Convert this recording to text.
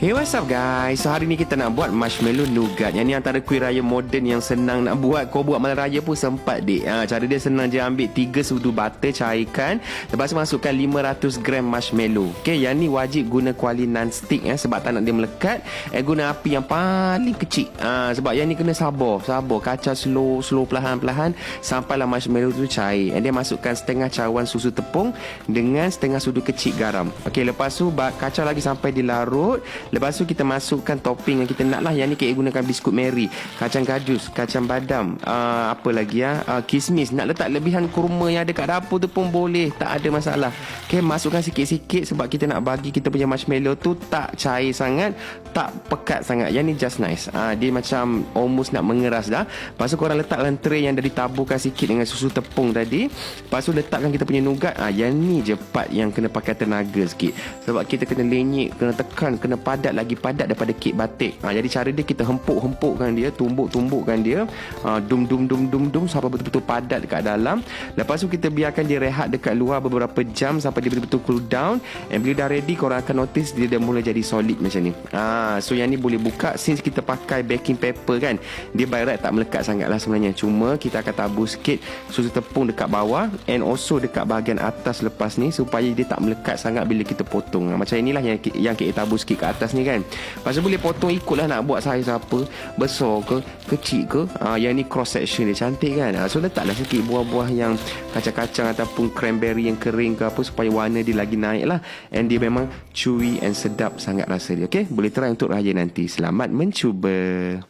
Hey, what's up guys? So hari ni kita nak buat marshmallow nougat. Yang ni antara kuih raya moden yang senang nak buat. Kau buat malam raya pun sempat dik. Cara dia senang je, ambil 3 sudu butter, cairkan. Lepas tu masukkan 500 gram marshmallow. Okay, yang ni wajib guna kuali non-stick sebab tak nak dia melekat. Guna api yang paling kecil. Sebab yang ni kena sabar. Kacau slow perlahan-perlahan sampailah marshmallow tu cair. And dia masukkan setengah cawan susu tepung dengan setengah sudu kecil garam. Okay, lepas tu kacau lagi sampai dia larut. Lepas tu kita masukkan topping yang kita nak lah. Yang ni kita gunakan biskut Mary, kacang kajus, kacang badam, apa lagi kismis. Nak letak lebihan kurma yang ada kat dapur tu pun boleh, tak ada masalah. Okay, masukkan sikit-sikit sebab kita nak bagi kita punya marshmallow tu tak cair sangat, tak pekat sangat. Yang ni just nice. Dia macam almost nak mengeras dah. Lepas tu korang letak dalam tray yang dah ditaburkan sikit dengan susu tepung tadi. Lepas tu letakkan kita punya nougat. Yang ni je part yang kena pakai tenaga sikit. Sebab kita kena lenyek, kena tekan, kena padat, lagi padat daripada kek batik. Jadi cara dia, kita hempuk-hempukkan dia, tumbuk-tumbukkan dia, dum sampai betul-betul padat dekat dalam. Lepas tu kita biarkan dia rehat dekat luar beberapa jam sampai dia betul-betul cool down. And bila dah ready, korang akan notice dia dah mula jadi solid macam ni. So yang ni boleh buka. Since kita pakai baking paper kan, dia by right tak melekat sangat lah sebenarnya. Cuma kita akan tabur sikit susu tepung dekat bawah and also dekat bahagian atas lepas ni, supaya dia tak melekat sangat bila kita potong. Macam inilah yang kita tabur sikit kat atas ni kan. Lepas tu boleh potong ikutlah nak buat saiz apa, besar ke, kecil ke. Yang ni cross section dia cantik kan. So letaklah sikit buah-buah yang kacang-kacang ataupun cranberry yang kering ke apa, supaya warna dia lagi naik lah. And dia memang chewy and sedap sangat rasa dia. Okay, boleh try untuk raya nanti. Selamat mencuba.